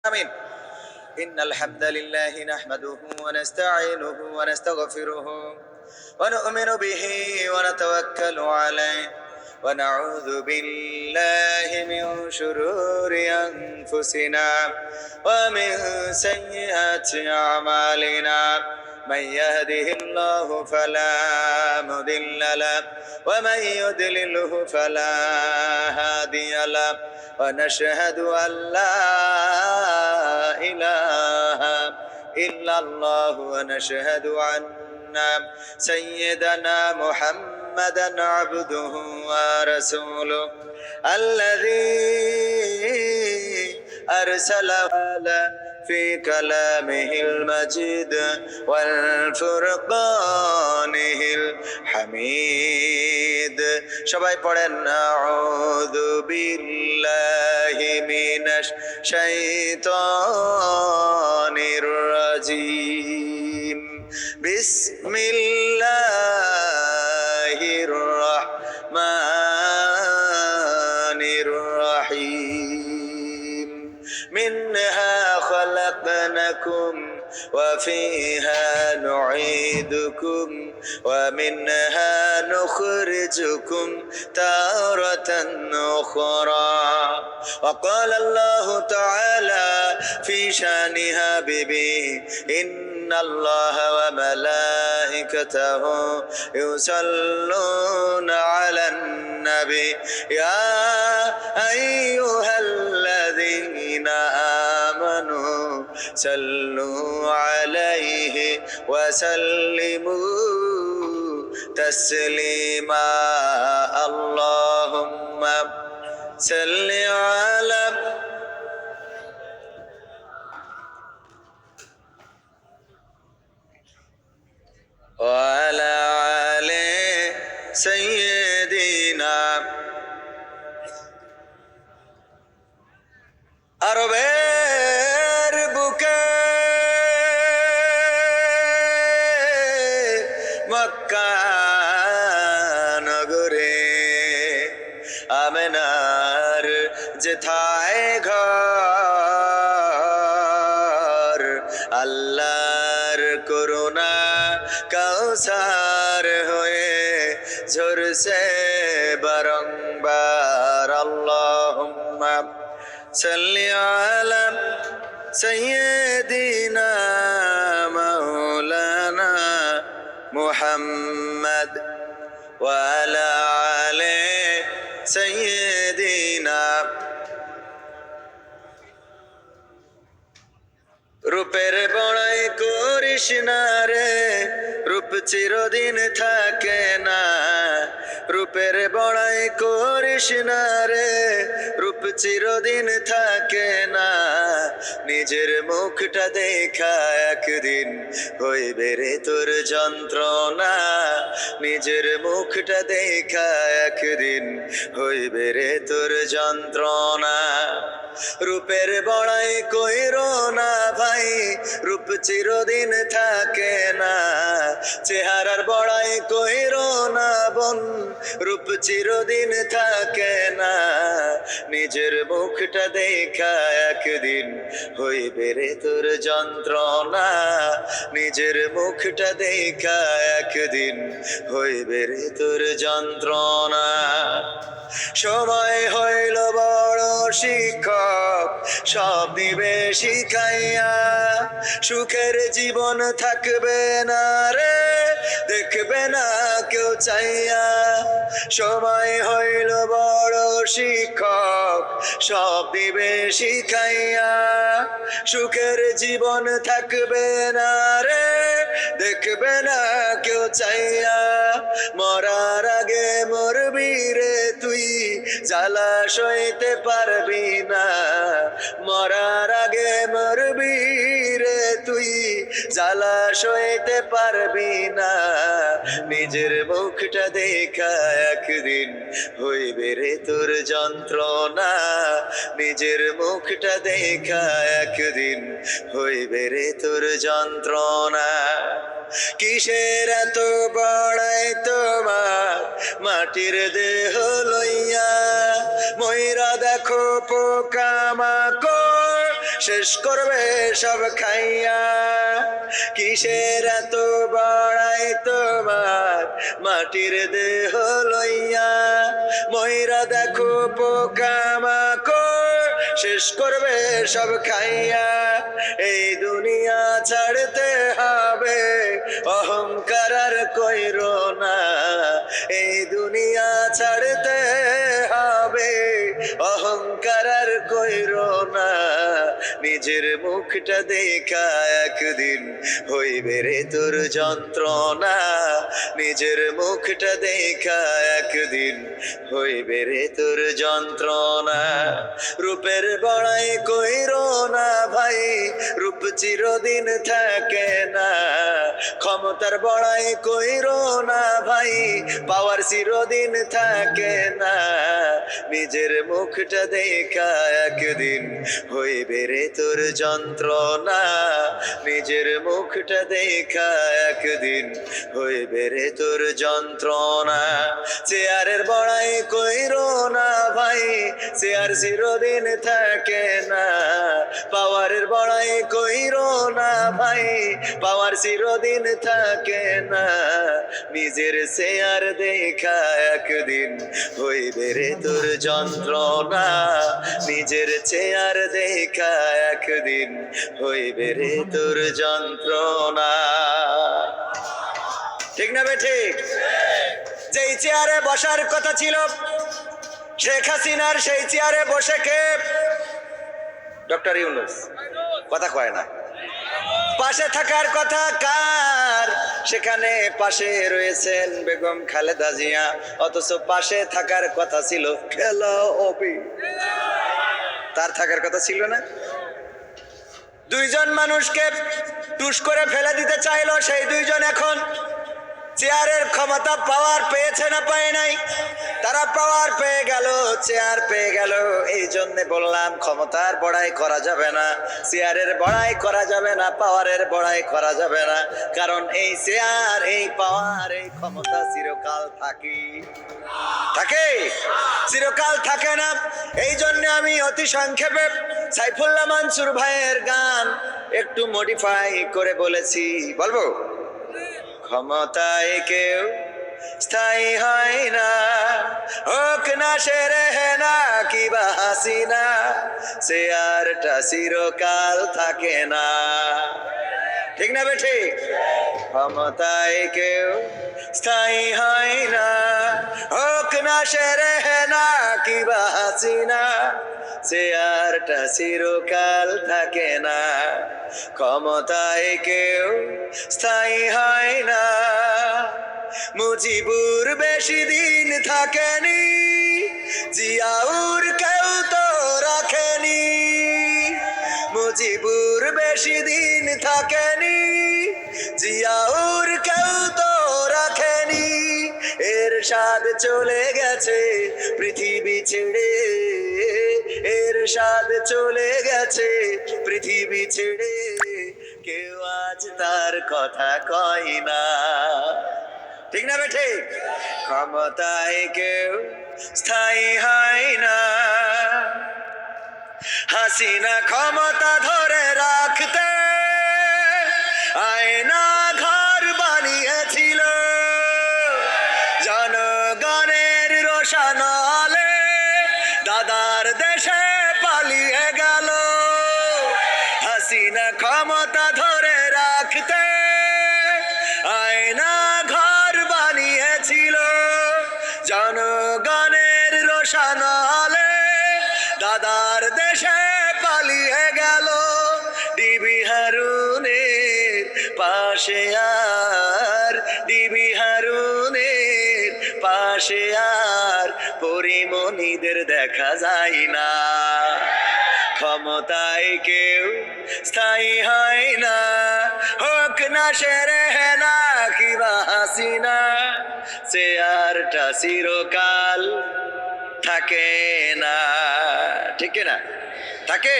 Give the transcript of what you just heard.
آمين. إن الحمد لله نحمده ونستعينه ونستغفره ونؤمن به ونتوكل عليه ونعوذ بالله من شرور أنفسنا ومن سيئات أعمالنا من يهده الله فلا مضل له ومن يضلله فلا هادي له ونشهد أن لا إله إلا الله ونشهد أن سيدنا محمدا عبده ورسوله الذي أرسله في كلامه المجيد والفرقانه الحميد সবাই পড়েন আউযু বিল্লাহি মিনাশ শাইতানির রাজিম বিসমিল্লাহির রাহমানির রাহিম মিনহা خلقناكم وفيها نعيدكم ومنها نخرجكم تارة أخرى وقال الله تعالى في شانها ببي إن الله وملائكته يصلون على النبي يا أيها الذين آمنوا صلوا عليه وسلموا تسليما اللهم صل على وعلى آل سيدنا আরবের বুকে মক্কা নগরে আমেনার যেথায় ঘর আল্লাহর করুণা কাউসার হয়ে ঝরছে বারংবার আল্লাহুম্মা সাল্লি আলা সাইয়্যিদিনা মাওলানা মুহাম্মদ ওয়া আলা আলি সাইয়্যিদিনা রূপের বড়াই করিস না রে রূপ চিরদিন থাকে না রূপের বড়াই করিস না রে রূপ চিরদিন থাকে না নিজের মুখটা দেখা একদিন হইবে রে তোর যন্ত্রণা নিজের মুখটা দেখা একদিন হইবে রে তোর যন্ত্রণা রূপের বড়াই কইরো না ভাই রূপ চিরদিন থাকে না চেহারার বড়াই কইরো না বোন রূপ চিরদিন থাকে না নিজের মুখটা দেখা একদিন হইবে রে তোর যন্ত্রণা নিজের মুখটা দেখা একদিন হইবে রে তোর যন্ত্রণা সময় হইল বড় শিক্ষক সব দিবে শিখাইয়া সুখের জীবন থাকবে না রে দেখবে না কেউ চাইয়া সময় হইল বড় শিক্ষক সব দিবে শিখাইয়া সুখের জীবন থাকবে না রে দেখবে না কেউ চাইয়া মরার আগে মরবি রে তুই জ্বালা সইতে পারবি না মরার আগে মরবি রে তুই জ্বালা সইতে পারবি না নিজের মুখটা দেখা একদিন হইবে রে তোর যন্ত্রণা নিজের মুখটা দেখা একদিন হইবে রে তোর যন্ত্রণা কিসের এত বড়াই তোমার মাটির দেহ লইয়া ময়রা দেখো পোকা মাকড় শেষ করবে সব খাইয়া। কিসের এত বড়াই তোমার মাটির দেহ লইয়া, ময়রা দেখো পোকামাকড় শেষ করবে সব খাইয়া। এই দুনিয়া ছাড়তে হবে, অহংকার আর কইরো না। এই দুনিয়া ছাড়তে হবে, অহংকার আর কইরো না। নিজের মুখটা দেখা একদিন হইবে রে তোর যন্ত্রণা। নিজের মুখটা দেখা একদিন হইবে রে তোর যন্ত্রণা। রূপের বড়াই কইরো না ভাই, রূপ চিরদিন থাকে না। ক্ষমতার বড়াই কইরো না ভাই, পাওয়ার চিরদিন থাকে না। নিজের মুখটা দেখা একদিন হইবে রে তোর যন্ত্রণা। নিজের মুখটা দেখা একদিন হইবে রে তোর যন্ত্রণা। চেয়ারের বড়াই কইরো না ভাই, চেয়ার চিরদিন থাকে না। পাওয়ারের বড়াই কইরো না ভাই, পাওয়ার চিরদিন থাকে না। নিজের চেয়ার দেখা একদিন হইবে রে তোর যন্ত্রণা। নিজের চেয়ার দেখা একদিন হইবে রে তোর যন্ত্রণা। ঠিক না বে ঠিক? যেই চেয়ারে বসার কথা ছিল শেখ হাসিনার, সেই চেয়ারে বসে কে? ডক্টর ইউনূস। কথা কয় না। পাশে থাকার কথা কার? সেখানে পাশে রয়েছেন বেগম খালেদা জিয়া, অথচ পাশে থাকার কথা ছিল খেলা অপি। তার থাকার কথা ছিল না? দুইজন মানুষকে টুস করে ফেলে দিতে চাইলো, সেই দুইজন এখন চেয়ারের ক্ষমতা পাওয়ার পেয়েছে না পায় নাই? তারা পাওয়ার পেয়ে গেল, চেয়ার পেয়ে গেল। এই জন্য বললাম ক্ষমতার বড়াই করা যাবে না, চেয়ারের বড়াই করা যাবে না, পাওয়ারের বড়াই করা যাবে না। কারণ এই চেয়ার, এই পাওয়ার, এই ক্ষমতা চিরকাল থাকে, চিরকাল থাকে না। এই জন্য আমি অতি সংক্ষেপে সাইফুল্লাহ মানসুর ভাইয়ের গান একটু মডিফাই করে বলেছি। বলবো? ক্ষমতায় কেউ স্থায়ী হয় না, হোক না সে রেহেনা কিবা হাসিনা, চেয়ারটা চিরকাল থাকে না। ঠিক না বেঠি? ক্ষমতায় কেউ স্থায়ী হয় না, হোক না সে রেহেনা কিবা হাসিনা, চেয়ারটা চিরকাল থাকে না। ক্ষমতায় কেউ স্থায়ী হয় না। মুজিবুর বেশি দিন থাকেনি, জিয়াউর কেউ তো রাখেনি। মুজিবুর বেশি দিন থাকেনি, জিয়াউর কেউ তো রাখেনি। এরশাদ চলে গেছে পৃথিবী ছেড়ে, এরশাদ চলে গেছে পৃথিবী ছেড়ে, কেউ আজ তার কথা কয় না। ঠিক না বেঠে? ক্ষমতায় কেউ স্থায়ী হয় না। হাসিনা ক্ষমতা ধরে রাখতে আয়না ঘর বানিয়েছিল, জনগণের রোশানলে দাদার দেশে পালিয়ে গেল। হাসিনা ক্ষমতা ধরে রাখতে আয়না ঘর বানিয়েছিল, জনগণের রোশানলে দাদার দেশে পালিয়ে গেল। ডিবি হারুনের পাশে আর, ডিবি হারুনের পাশে আর পরিমণিদের দেখা যায় না। ক্ষমতায় কেউ স্থায়ী হয় না, হোক না সে রেহেনা কিবা হাসিনা, চেয়ারটা চিরকাল থাকে না। ঠিক না? থাকে।